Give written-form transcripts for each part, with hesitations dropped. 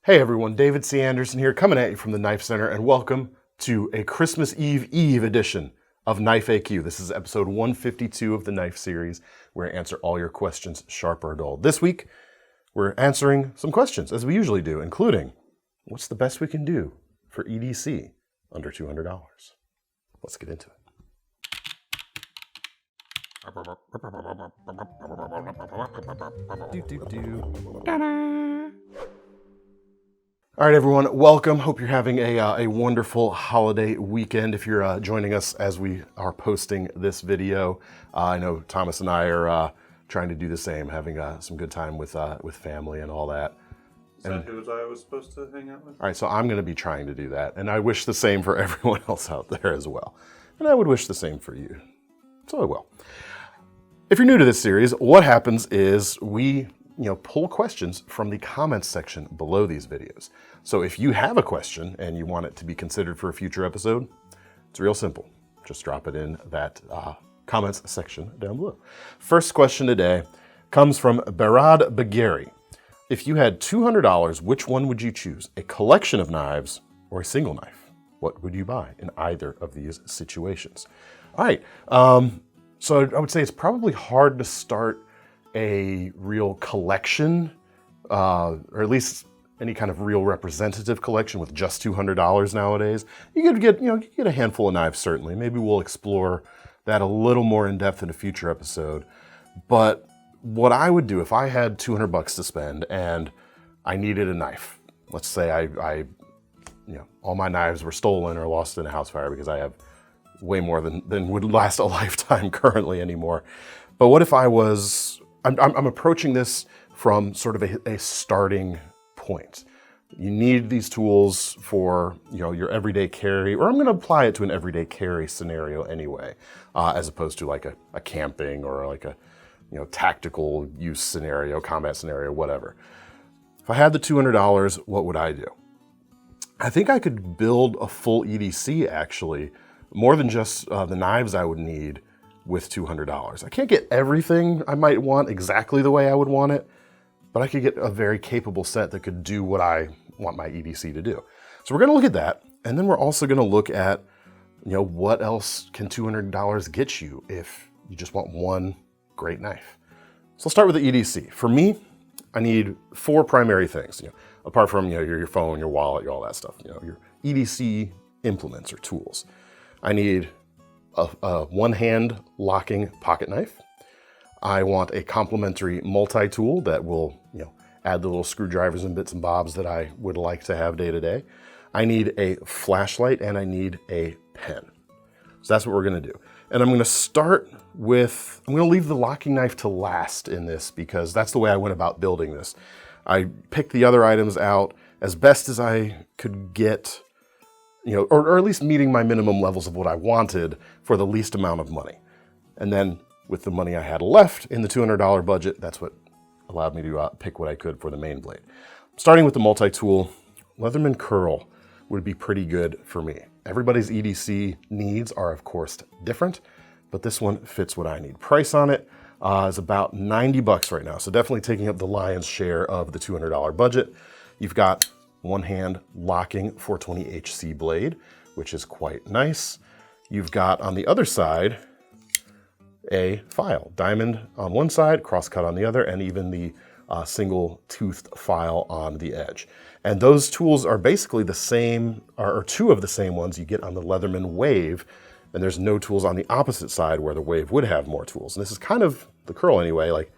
Hey everyone, David C. Anderson here, coming at you from the Knife Center, and welcome to a Christmas Eve edition of Knife AQ. This is episode 152 of the Knife series, where I answer all your questions, sharp or dull. This week, we're answering some questions, as we usually do, including, what's the best we can do for EDC under $200? Let's get into it. All right, everyone, welcome. Hope you're having a wonderful holiday weekend. If you're joining us as we are posting this video, I know Thomas and I are trying to do the same, having some good time with family and all that. Is that who I was supposed to hang out with? All right, so I'm going to be trying to do that, and I wish the same for everyone else out there as well. And I would wish the same for you. So I will. If you're new to this series, what happens is we pull questions from the comments section below these videos. So if you have a question and you want it to be considered for a future episode, it's real simple. Just drop it in that comments section down below. First question today comes from Barad Bagheri. If you had $200, which one would you choose? A collection of knives or a single knife? What would you buy in either of these situations? All right, so I would say it's probably hard to start a real collection, or at least any kind of real representative collection with just $200 nowadays. You could get, you get a handful of knives, certainly. Maybe we'll explore that a little more in depth in a future episode. But what I would do if I had $200 to spend and I needed a knife, let's say I all my knives were stolen or lost in a house fire because I have way more than would last a lifetime currently anymore. But what if I'm approaching this from sort of a starting point. You need these tools for your everyday carry, or I'm going to apply it to an everyday carry scenario anyway, as opposed to like a camping or like a tactical use scenario, combat scenario, whatever. If I had the $200, what would I do? I think I could build a full EDC actually, more than just the knives I would need with $200. I can't get everything I might want exactly the way I would want it, but I could get a very capable set that could do what I want my EDC to do. So we're gonna look at that, and then we're also gonna look at, what else can $200 get you if you just want one great knife. So let's start with the EDC. For me, I need four primary things, apart from your phone, your wallet, all that stuff, your EDC implements or tools. I need a one-hand locking pocket knife. I want a complementary multi-tool that will, add the little screwdrivers and bits and bobs that I would like to have day to day. I need a flashlight and I need a pen. So that's what we're gonna do. And I'm gonna leave the locking knife to last in this because that's the way I went about building this. I picked the other items out as best as I could get, or at least meeting my minimum levels of what I wanted for the least amount of money. And then with the money I had left in the $200 budget, that's what allowed me to pick what I could for the main blade. Starting with the multi-tool, Leatherman curl would be pretty good for me. Everybody's EDC needs are of course different, but this one fits what I need. Price on it is about $90 right now, so definitely taking up the lion's share of the $200 budget. You've got one-hand locking 420 HC blade, which is quite nice. You've got on the other side a file, diamond on one side, crosscut on the other, and even the single-toothed file on the edge. And those tools are basically the same, or two of the same ones you get on the Leatherman Wave, and there's no tools on the opposite side where the Wave would have more tools. And this is kind of, the curl anyway, like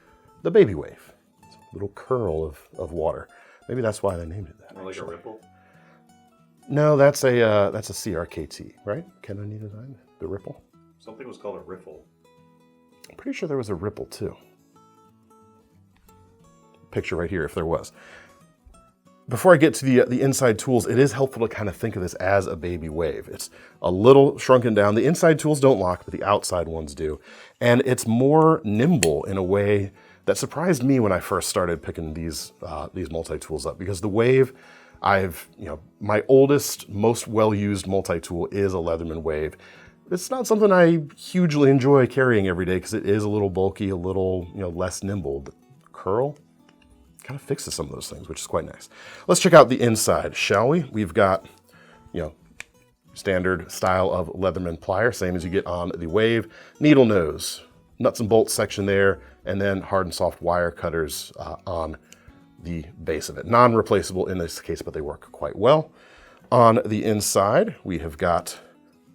the baby wave. It's a little curl of water. Maybe that's why they named it that. More like a ripple? No, that's a CRKT, right? Ken Anita Design, the ripple. Something was called a riffle. I'm pretty sure there was a ripple too. Picture right here if there was. Before I get to the inside tools, it is helpful to kind of think of this as a baby wave. It's a little shrunken down. The inside tools don't lock, but the outside ones do. And it's more nimble in a way that surprised me when I first started picking these multi-tools up, because the Wave, my oldest, most well-used multi-tool is a Leatherman Wave. It's not something I hugely enjoy carrying every day because it is a little bulky, a little less nimble. But curl kind of fixes some of those things, which is quite nice. Let's check out the inside, shall we? We've got, standard style of Leatherman plier, same as you get on the Wave. Needle nose, nuts and bolts section there, and then hard and soft wire cutters on the base of it. Non-replaceable in this case, but they work quite well. On the inside, we have got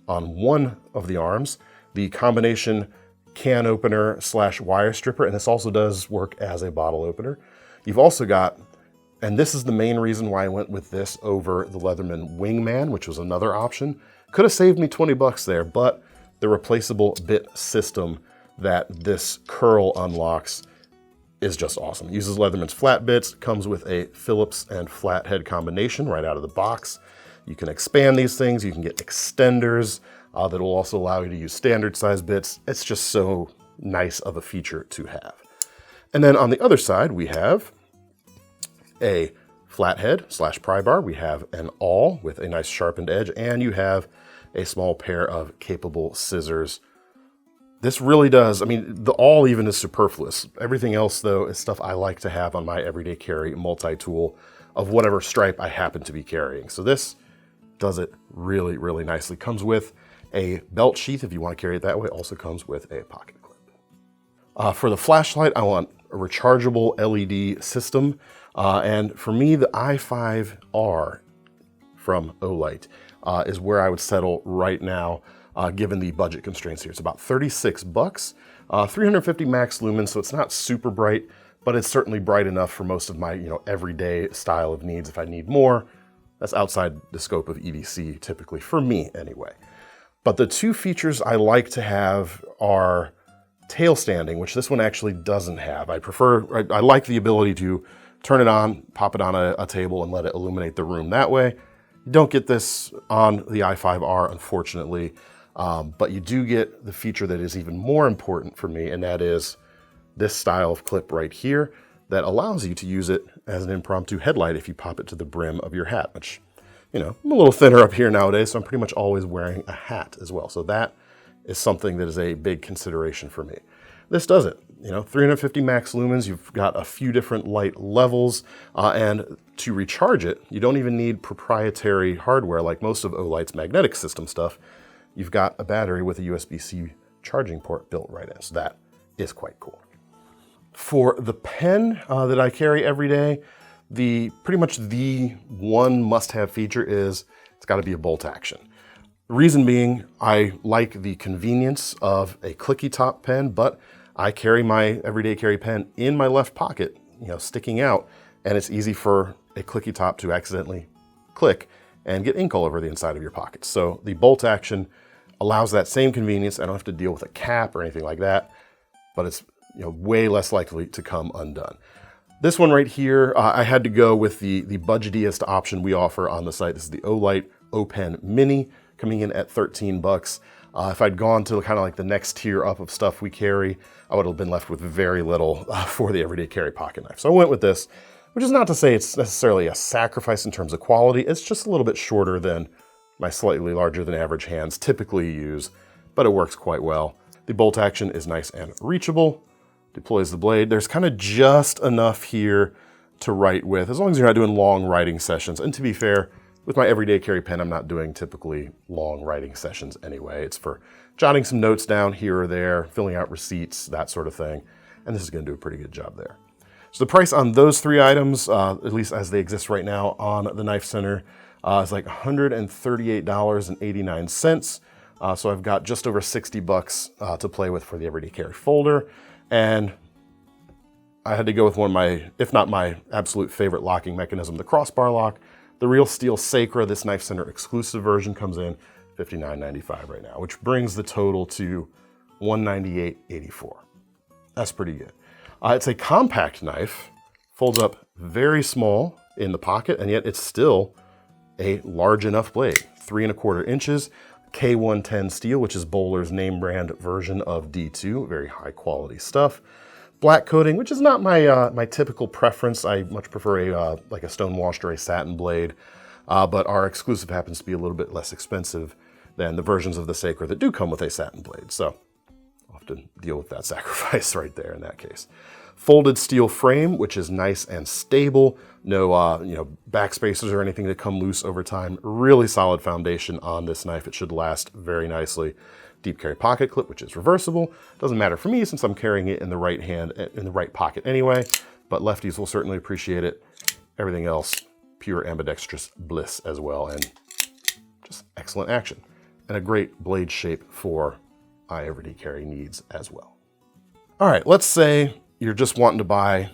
on one of the arms, the combination can opener / wire stripper, and this also does work as a bottle opener. You've also got, and this is the main reason why I went with this over the Leatherman Wingman, which was another option. Could have saved me 20 bucks there, but the replaceable bit system that this curl unlocks is just awesome. It uses Leatherman's flat bits, comes with a Phillips and flathead combination right out of the box. You can expand these things, you can get extenders that will also allow you to use standard size bits. It's just so nice of a feature to have. And then on the other side, we have a flathead / pry bar. We have an awl with a nice sharpened edge, and you have a small pair of capable scissors. This really does, the awl even is superfluous. Everything else though is stuff I like to have on my everyday carry multi-tool of whatever stripe I happen to be carrying. So this does it really, really nicely. Comes with a belt sheath if you want to carry it that way. Also comes with a pocket clip. For the flashlight, I want a rechargeable LED system. And for me, the i5R from Olight is where I would settle right now, given the budget constraints here. It's about 36 bucks, 350 max lumens, so it's not super bright, but it's certainly bright enough for most of my everyday style of needs. If I need more, that's outside the scope of EDC, typically, for me anyway. But the two features I like to have are tail standing, which this one actually doesn't have. I like the ability to turn it on, pop it on a table, and let it illuminate the room that way. You don't get this on the i5R, unfortunately, but you do get the feature that is even more important for me, and that is this style of clip right here that allows you to use it as an impromptu headlight if you pop it to the brim of your hat, which, I'm a little thinner up here nowadays, so I'm pretty much always wearing a hat as well. So that is something that is a big consideration for me. This does it. 350 max lumens, you've got a few different light levels, and to recharge it, you don't even need proprietary hardware like most of Olight's magnetic system stuff. You've got a battery with a USB-C charging port built right in, so that is quite cool. For the pen that I carry every day, pretty much the one must-have feature is it's got to be a bolt action. The reason being, I like the convenience of a clicky top pen, but I carry my everyday carry pen in my left pocket, sticking out, and it's easy for a clicky top to accidentally click and get ink all over the inside of your pocket. So the bolt action allows that same convenience. I don't have to deal with a cap or anything like that, but it's way less likely to come undone. This one right here, I had to go with the budgetiest option we offer on the site. This is the Olight O-Pen Mini, coming in at 13 bucks. If I'd gone to kind of like the next tier up of stuff we carry, I would have been left with very little for the everyday carry pocket knife. So I went with this, which is not to say it's necessarily a sacrifice in terms of quality. It's just a little bit shorter than my slightly larger than average hands typically use, but it works quite well. The bolt action is nice and reachable, deploys the blade. There's kind of just enough here to write with, as long as you're not doing long writing sessions. And to be fair, with my everyday carry pen, I'm not doing typically long writing sessions anyway. It's for jotting some notes down here or there, filling out receipts, that sort of thing. And this is going to do a pretty good job there. So the price on those three items, at least as they exist right now on the KnifeCenter, is like $138.89. So I've got just over 60 bucks to play with for the everyday carry folder. And I had to go with one of my, if not my absolute favorite locking mechanism, the crossbar lock. The Real Steel Sacra, this KnifeCenter exclusive version, comes in $59.95 right now, which brings the total to $198.84. That's pretty good. It's a compact knife, folds up very small in the pocket, and yet it's still a large enough blade. 3¼ inches, K110 steel, which is Bowler's name brand version of D2, very high quality stuff. Black coating, which is not my my typical preference. I much prefer like a stone washed or a satin blade, but our exclusive happens to be a little bit less expensive than the versions of the Sacra that do come with a satin blade. So I'll have to deal with that sacrifice right there in that case. Folded steel frame, which is nice and stable. No, back spacers or anything that come loose over time. Really solid foundation on this knife. It should last very nicely. Deep carry pocket clip, which is reversible. Doesn't matter for me since I'm carrying it in the right hand, in the right pocket anyway, but lefties will certainly appreciate it. Everything else, pure ambidextrous bliss as well, and just excellent action. And a great blade shape for eye everyday carry needs as well. All right, let's say you're just wanting to buy,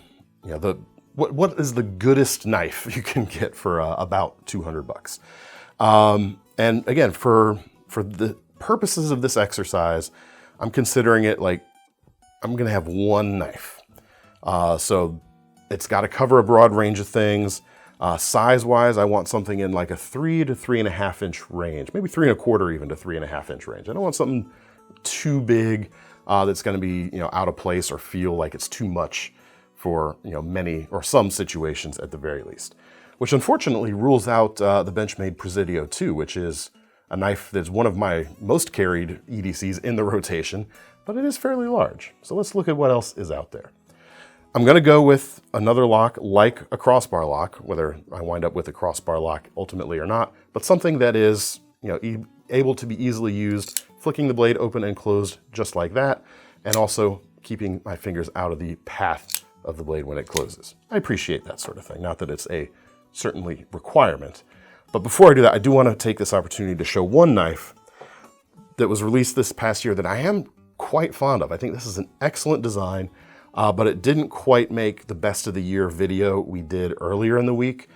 what is the goodest knife you can get for about 200 bucks. And again, for the purposes of this exercise, I'm considering it like I'm gonna have one knife. So it's got to cover a broad range of things. Size-wise, I want something in like a 3 to 3.5 inch range, maybe 3 1/4 even to 3.5 inch range. I don't want something too big that's going to be out of place or feel like it's too much for many or some situations at the very least. Which unfortunately rules out the Benchmade Presidio 2, which is a knife that's one of my most carried EDCs in the rotation, but it is fairly large. So let's look at what else is out there. I'm going to go with another lock like a crossbar lock, whether I wind up with a crossbar lock ultimately or not, but something that is able to be easily used, flicking the blade open and closed just like that, and also keeping my fingers out of the path of the blade when it closes. I appreciate that sort of thing, not that it's a certainly requirement. But before I do that, I do want to take this opportunity to show one knife that was released this past year that I am quite fond of. I think this is an excellent design, but it didn't quite make the best of the year video we did earlier in the week.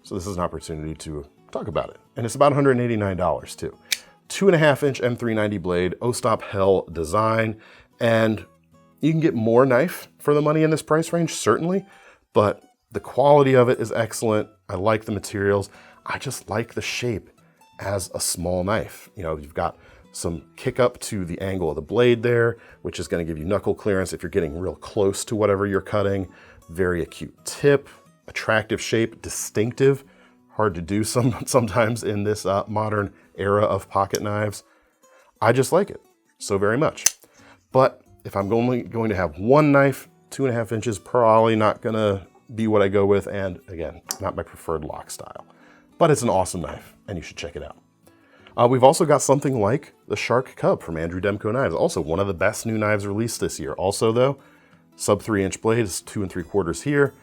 So this is an opportunity to talk about it. And it's about $189 too. 2.5 inch M390 blade, O-stop Hell design. And you can get more knife for the money in this price range, certainly, but the quality of it is excellent. I like the materials. I just like the shape as a small knife. You've got some kick up to the angle of the blade there, which is going to give you knuckle clearance if you're getting real close to whatever you're cutting. Very acute tip, attractive shape, distinctive. Hard to do sometimes in this modern era of pocket knives. I just like it so very much. But if I'm only going to have one knife, 2.5 inches, probably not gonna be what I go with. And again, not my preferred lock style, but it's an awesome knife and you should check it out. We've also got something like the Shark Cub from Andrew Demko Knives. Also one of the best new knives released this year. Also though, sub 3 inch blade is 2 3/4 here.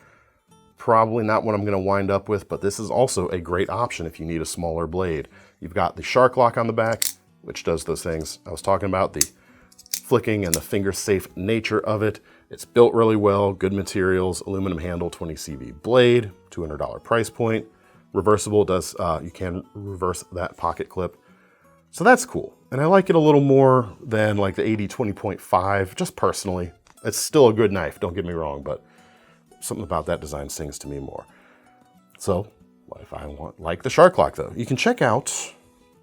Probably not what I'm going to wind up with, but this is also a great option if you need a smaller blade. You've got the Shark Lock on the back, which does those things I was talking about, the flicking and the finger safe nature of it. It's built really well, good materials, aluminum handle, 20 CV blade, $200 price point. Reversible, you can reverse that pocket clip. So that's cool. And I like it a little more than like the 80-20.5, just personally. It's still a good knife, don't get me wrong, but something about that design sings to me more. So what if I like the Shark Lock though? You can check out,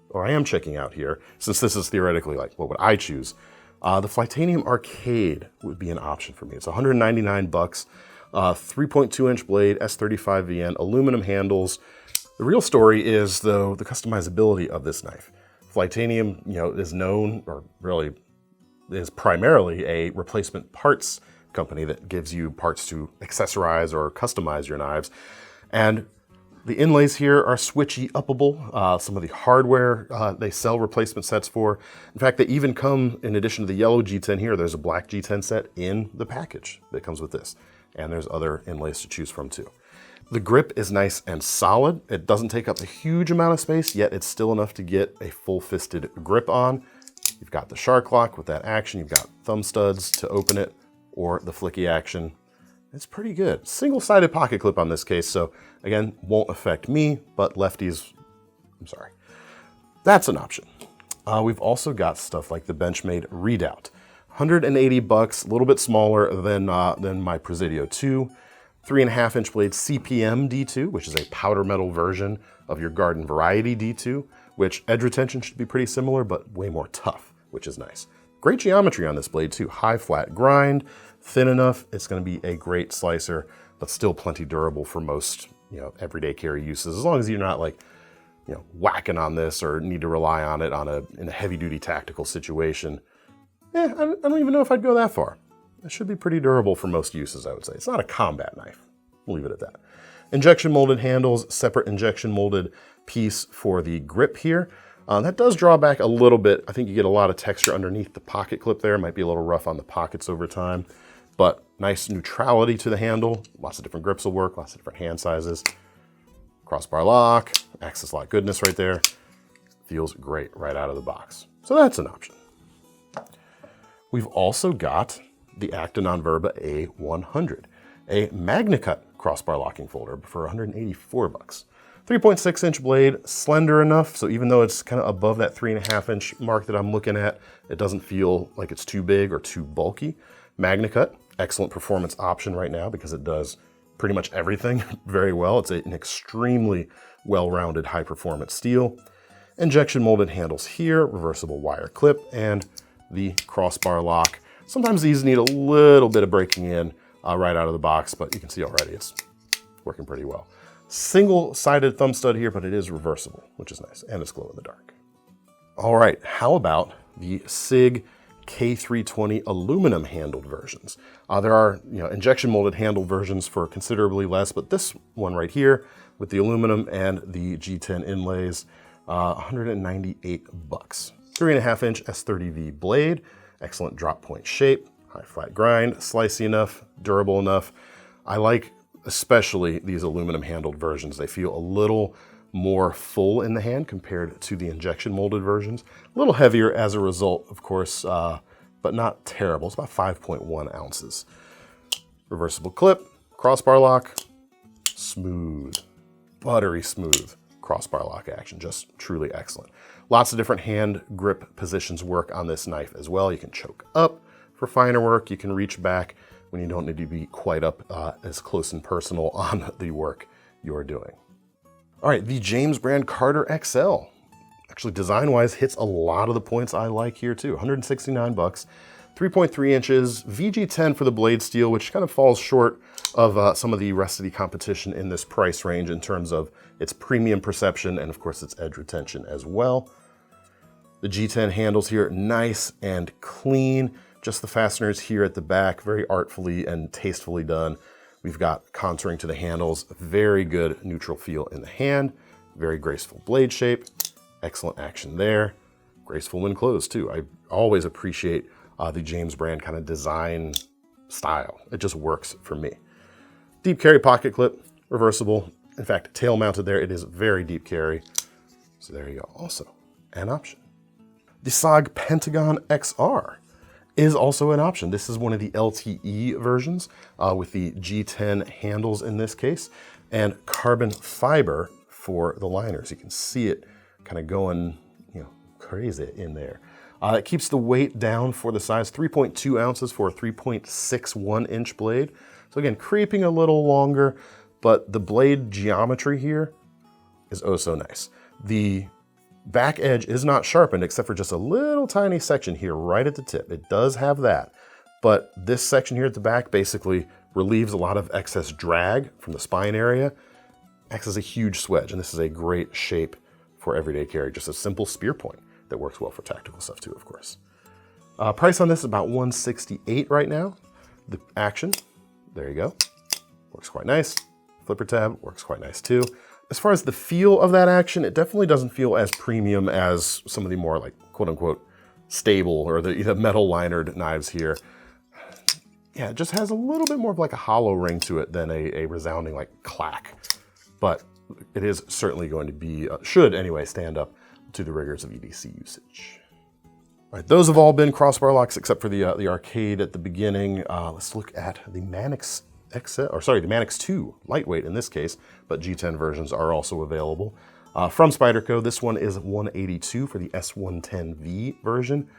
or I am checking out here, since this is theoretically like what would I choose? The Flytanium Arcade would be an option for me. It's 199 bucks, 3.2 inch blade, S35 VN, aluminum handles. The real story is though the customizability of this knife. Flytanium, is known, or really is primarily a replacement parts company that gives you parts to accessorize or customize your knives. And the inlays here are switchy uppable. Some of the hardware they sell replacement sets for. In fact, they even come, in addition to the yellow G10 here, there's a black G10 set in the package that comes with this. And there's other inlays to choose from too. The grip is nice and solid. It doesn't take up a huge amount of space, yet it's still enough to get a full-fisted grip on. You've got the Shark Lock with that action. You've got thumb studs to open it, or the flicky action. It's pretty good. Single-sided pocket clip on this case, so again, won't affect me, but lefties, I'm sorry. That's an option. We've also got stuff like the Benchmade Readout. 180 bucks, a little bit smaller than my Presidio 2. 3.5 inch blade CPM D2, which is a powder metal version of your Garden Variety D2, which edge retention should be pretty similar, but way more tough, which is nice. Great geometry on this blade too. High flat grind, thin enough. It's going to be a great slicer, but still plenty durable for most, everyday carry uses. As long as you're not like, whacking on this or need to rely on it in a heavy duty tactical situation. I don't even know if I'd go that far. It should be pretty durable for most uses, I would say. It's not a combat knife. We'll leave it at that. Injection molded handles, separate injection molded piece for the grip here. That does draw back a little bit. I think you get a lot of texture underneath the pocket clip there. It might be a little rough on the pockets over time, but nice neutrality to the handle. Lots of different grips will work, lots of different hand sizes. Crossbar lock, access lock goodness right there. Feels great right out of the box. So that's an option. We've also got the Actinon Verba A100, a MagnaCut crossbar locking folder for 184 bucks. 3.6-inch blade, slender enough, so even though it's kind of above that 3.5-inch mark that I'm looking at, it doesn't feel like it's too big or too bulky. MagnaCut, excellent performance option right now because it does pretty much everything very well. It's an extremely well-rounded high-performance steel. Injection molded handles here, reversible wire clip, and the crossbar lock. Sometimes these need a little bit of breaking in right out of the box, but you can see already it's working pretty well. Single-sided thumb stud here, but it is reversible, which is nice, and it's glow in the dark. All right, how about the SIG K320 aluminum handled versions? There are injection molded handled versions for considerably less, but this one right here with the aluminum and the G10 inlays, 198 bucks. 3.5-inch S30V blade, excellent drop point shape, high flat grind, slicey enough, durable enough. I like especially these aluminum handled versions. They feel a little more full in the hand compared to the injection molded versions. A little heavier as a result, of course, but not terrible. It's about 5.1 ounces. Reversible clip, crossbar lock, smooth, buttery smooth crossbar lock action, just truly excellent. Lots of different hand grip positions work on this knife as well. You can choke up for finer work. You can reach back when you don't need to be quite up as close and personal on the work you're doing. All right, the James brand Carter XL. Actually, design-wise, hits a lot of the points I like here too. 169 bucks, 3.3 inches, VG10 for the blade steel, which kind of falls short of some of the rest of the competition in this price range in terms of its premium perception and of course its edge retention as well. The G10 handles here, nice and clean. Just the fasteners here at the back, very artfully and tastefully done. We've got contouring to the handles, very good neutral feel in the hand, very graceful blade shape, excellent action there. Graceful when closed too. I always appreciate the James brand kind of design style. It just works for me. Deep carry pocket clip, reversible. In fact, tail mounted there, it is very deep carry. So there you go, also an option. The SOG Pentagon XR is also an option. This is one of the LTE versions with the G10 handles in this case, and carbon fiber for the liners. You can see it kind of going, crazy in there. It keeps the weight down for the size, 3.2 ounces for a 3.61 inch blade. So again, creeping a little longer, but the blade geometry here is oh so nice. The back edge is not sharpened except for just a little tiny section here right at the tip. It does have that, but this section here at the back basically relieves a lot of excess drag from the spine area, acts as a huge swedge, and this is a great shape for everyday carry, just a simple spear point that works well for tactical stuff too, of course. Price on this is about $168 right now. The action, there you go, works quite nice. Flipper tab works quite nice too. As far as the feel of that action, it definitely doesn't feel as premium as some of the more like quote unquote stable or the metal linered knives here. Yeah, it just has a little bit more of like a hollow ring to it than a resounding like clack. But it is certainly going to be, should anyway, stand up to the rigors of EDC usage. All right, those have all been crossbar locks except for the arcade at the beginning. Let's look at the Manix XL, or sorry, the Manix 2, lightweight in this case, but G10 versions are also available. From Spyderco, this one is $182 for the S110V version.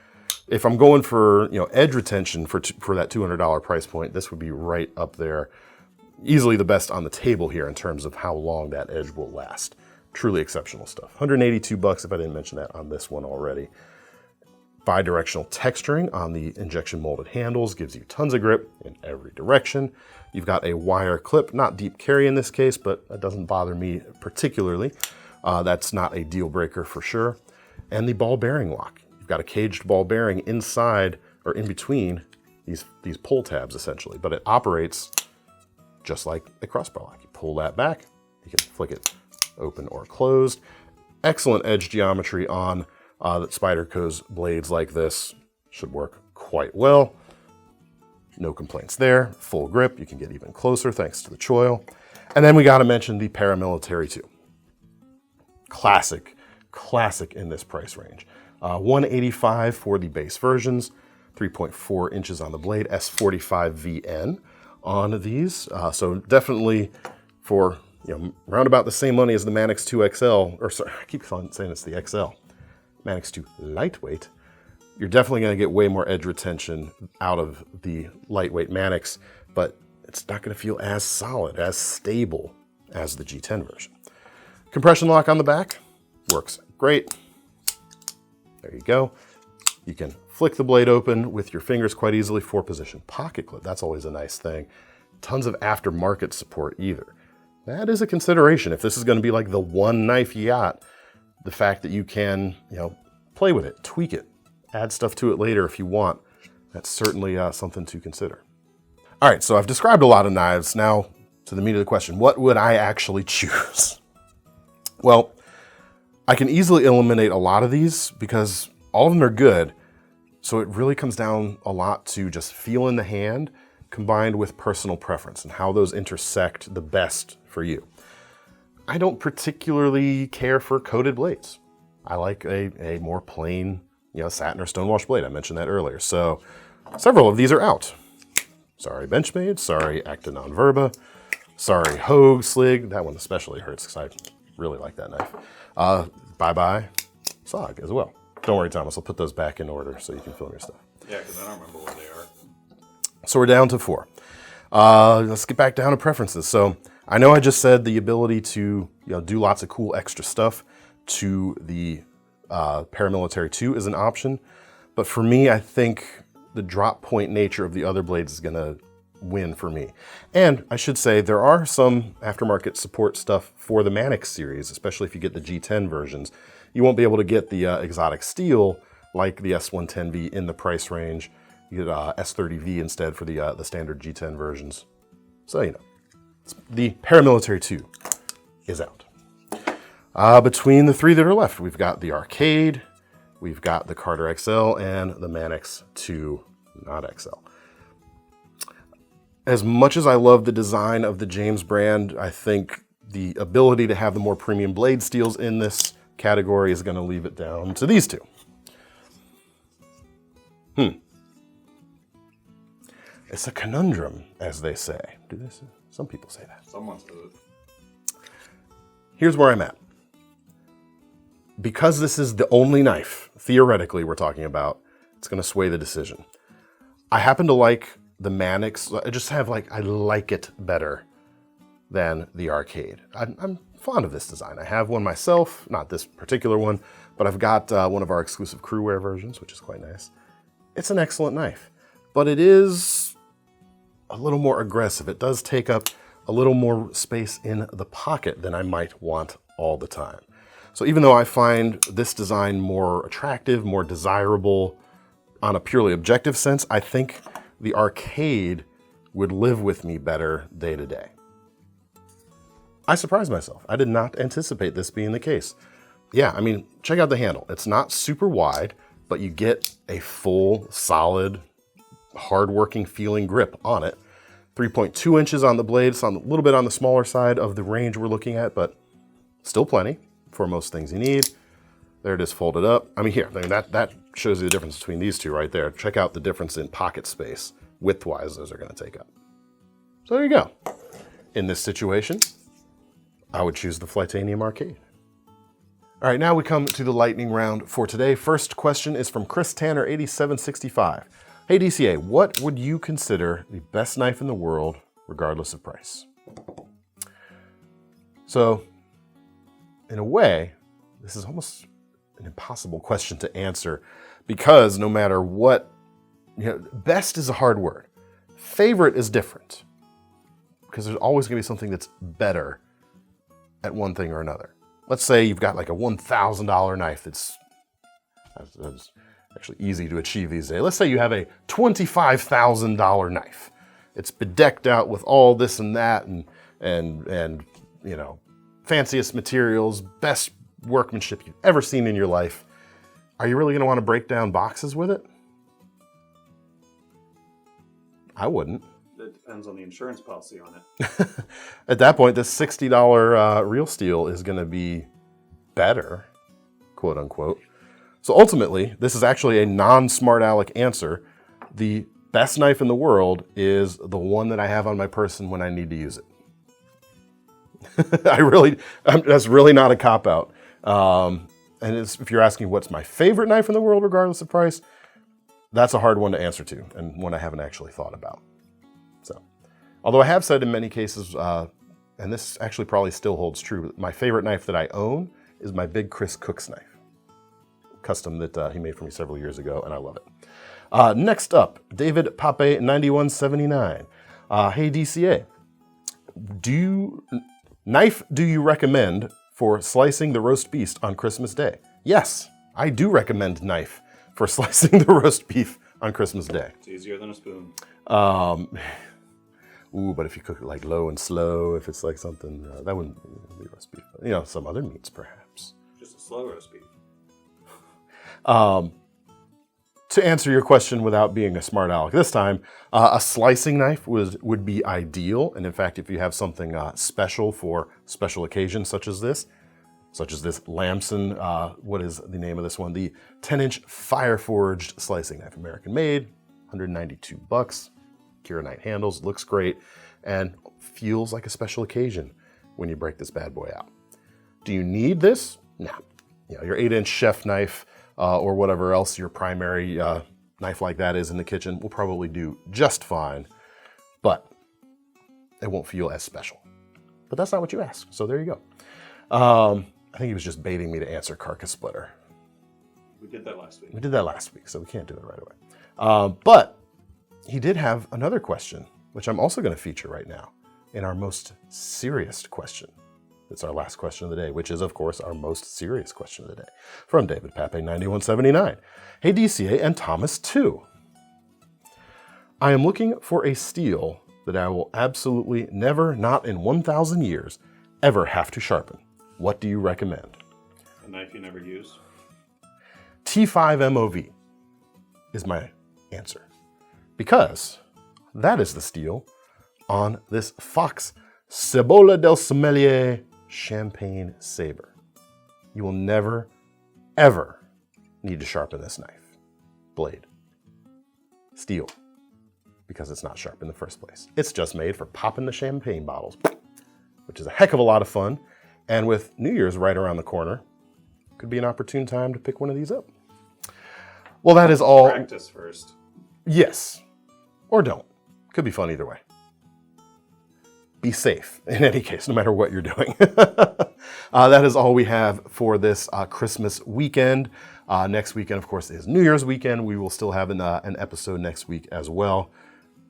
If I'm going for edge retention for that $200 price point, this would be right up there. Easily the best on the table here in terms of how long that edge will last. Truly exceptional stuff. 182 bucks if I didn't mention that on this one already. Bi-directional texturing on the injection molded handles gives you tons of grip in every direction. You've got a wire clip, not deep carry in this case, but that doesn't bother me particularly. That's not a deal breaker for sure. And the ball bearing lock. You've got a caged ball bearing inside or in between these pull tabs essentially, but it operates just like a crossbar lock. You pull that back, you can flick it open or closed. Excellent edge geometry on the Spyderco's blades like this. Should work quite well. No complaints there. Full grip, you can get even closer thanks to the choil. And then we gotta mention the Paramilitary 2. Classic in this price range. $185 for the base versions, 3.4 inches on the blade, S45VN on these. So definitely for, round about the same money as the Manix 2 XL, or sorry, I keep saying it's the XL, Manix 2 Lightweight. You're definitely gonna get way more edge retention out of the lightweight Manix, but it's not gonna feel as solid, as stable as the G10 version. Compression lock on the back works great. There you go. You can flick the blade open with your fingers quite easily. 4-position pocket clip, that's always a nice thing. Tons of aftermarket support either. That is a consideration. If this is gonna be like the one knife you got, the fact that you can, play with it, tweak it, add stuff to it later if you want, that's certainly something to consider. All right, so I've described a lot of knives. Now to the meat of the question, what would I actually choose? Well, I can easily eliminate a lot of these because all of them are good. So it really comes down a lot to just feel in the hand combined with personal preference and how those intersect the best for you. I don't particularly care for coated blades. I like a more plain, satin or stonewash blade. I mentioned that earlier. So several of these are out. Sorry, Benchmade. Sorry, Acta Non Verba. Sorry, Hogue Slig. That one especially hurts because I really like that knife. Bye-bye SOG as well. Don't worry, Thomas. I'll put those back in order so you can film your stuff. Yeah, because I don't remember what they are. So we're down to 4. Let's get back down to preferences. So I know I just said the ability to do lots of cool extra stuff to the Paramilitary 2 is an option. But for me, I think the drop point nature of the other blades is going to win for me. And I should say there are some aftermarket support stuff for the Manix series, especially if you get the G10 versions. You won't be able to get the exotic steel like the S110V in the price range. You get S30V instead for the standard G10 versions. So, the Paramilitary 2 is out. Between the 3 that are left, we've got the Arcade, we've got the Carter XL, and the Manix 2 not XL. As much as I love the design of the James brand, I think the ability to have the more premium blade steels in this category is going to leave it down to these 2. It's a conundrum, as they say. Some people say that. Someone said it. Here's where I'm at. Because this is the only knife, theoretically, we're talking about, it's going to sway the decision. I happen to like the Manix. I like it better than the Arcade. I'm fond of this design. I have one myself, not this particular one, but I've got one of our exclusive crewwear versions, which is quite nice. It's an excellent knife, but it is a little more aggressive. It does take up a little more space in the pocket than I might want all the time. So even though I find this design more attractive, more desirable on a purely objective sense, I think the Arcade would live with me better day to day. I surprised myself. I did not anticipate this being the case. Yeah, check out the handle. It's not super wide, but you get a full, solid, hard-working feeling grip on it. 3.2 inches on the blade. It's on a little bit on the smaller side of the range we're looking at, but still plenty for most things you need. There it is folded up. That shows you the difference between these 2 right there. Check out the difference in pocket space. Width-wise, those are going to take up. So there you go. In this situation, I would choose the Flytanium Arcade. All right, now we come to the lightning round for today. First question is from Chris Tanner, 8765. Hey DCA, what would you consider the best knife in the world, regardless of price? So, in a way, this is almost an impossible question to answer because no matter what, best is a hard word. Favorite is different because there's always going to be something that's better at one thing or another. Let's say you've got like a $1,000 knife that's actually easy to achieve these days. Let's say you have a $25,000 knife. It's bedecked out with all this and that and you know, fanciest materials, best workmanship you've ever seen in your life. Are you really going to want to break down boxes with it? I wouldn't. It depends on the insurance policy on it. At that point, this $60 real steel is going to be better, quote unquote. So ultimately, this is actually a non-smart aleck answer. The best knife in the world is the one that I have on my person when I need to use it. That's really not a cop-out. And if you're asking what's my favorite knife in the world, regardless of price, that's a hard one to answer to, and one I haven't actually thought about. So, although I have said in many cases, and this actually probably still holds true, my favorite knife that I own is my big Chris Cook's knife. Custom that he made for me several years ago, and I love it. Next up, David Pape 9179. Hey DCA, knife do you recommend for slicing the roast beef on Christmas Day? Yes, I do recommend knife for slicing the roast beef on Christmas Day. It's easier than a spoon. But if you cook it like low and slow, if it's like something, that wouldn't be roast beef. You know, some other meats perhaps. Just a slow roast beef. To answer your question without being a smart aleck this time, a slicing knife would be ideal. And in fact, if you have something special for special occasions such as this Lamson, what is the name of this one? The 10-inch fire-forged slicing knife, American made, $192. Kira handles, looks great, and feels like a special occasion when you break this bad boy out. Do you need this? No. You know, your 8-inch chef knife or whatever else your primary knife like that is in the kitchen will probably do just fine, but it won't feel as special. But that's not what you asked, so there you go. I think he was just baiting me to answer carcass splitter. We did that last week. We did that last week, so we can't do it right away. But he did have another question, which I'm also going to feature right now in our most serious question. It's our last question of the day, which is, of course, our most serious question of the day. From David Pape 9179. Hey DCA and Thomas too. I am looking for a steel that I will absolutely never, not in 1,000 years, ever have to sharpen. What do you recommend? A knife you never use? T5 MOV is my answer, because that is the steel on this Fox Cebola del Sommelier Champagne Saber. You will never, ever need to sharpen this knife. Blade. Steel. Because it's not sharp in the first place. It's just made for popping the champagne bottles, which is a heck of a lot of fun. And with New Year's right around the corner, could be an opportune time to pick one of these up. Well, that is all. Practice first. Yes. Or don't. Could be fun either way. Be safe in any case, no matter what you're doing. That is all we have for this Christmas weekend. Next weekend, of course, is New Year's weekend. We will still have an episode next week as well.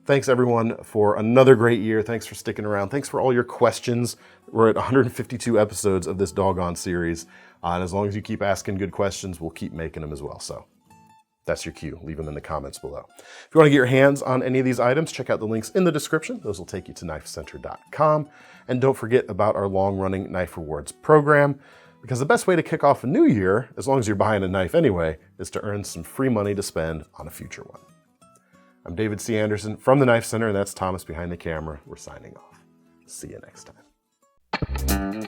Thanks, everyone, for another great year. Thanks for sticking around. Thanks for all your questions. We're at 152 episodes of this doggone series. And as long as you keep asking good questions, we'll keep making them as well. So that's your cue. Leave them in the comments below. If you want to get your hands on any of these items, check out the links in the description. Those will take you to KnifeCenter.com. And don't forget about our long-running Knife Rewards program, because the best way to kick off a new year, as long as you're buying a knife anyway, is to earn some free money to spend on a future one. I'm David C. Anderson from the Knife Center, and that's Thomas behind the camera. We're signing off. See you next time.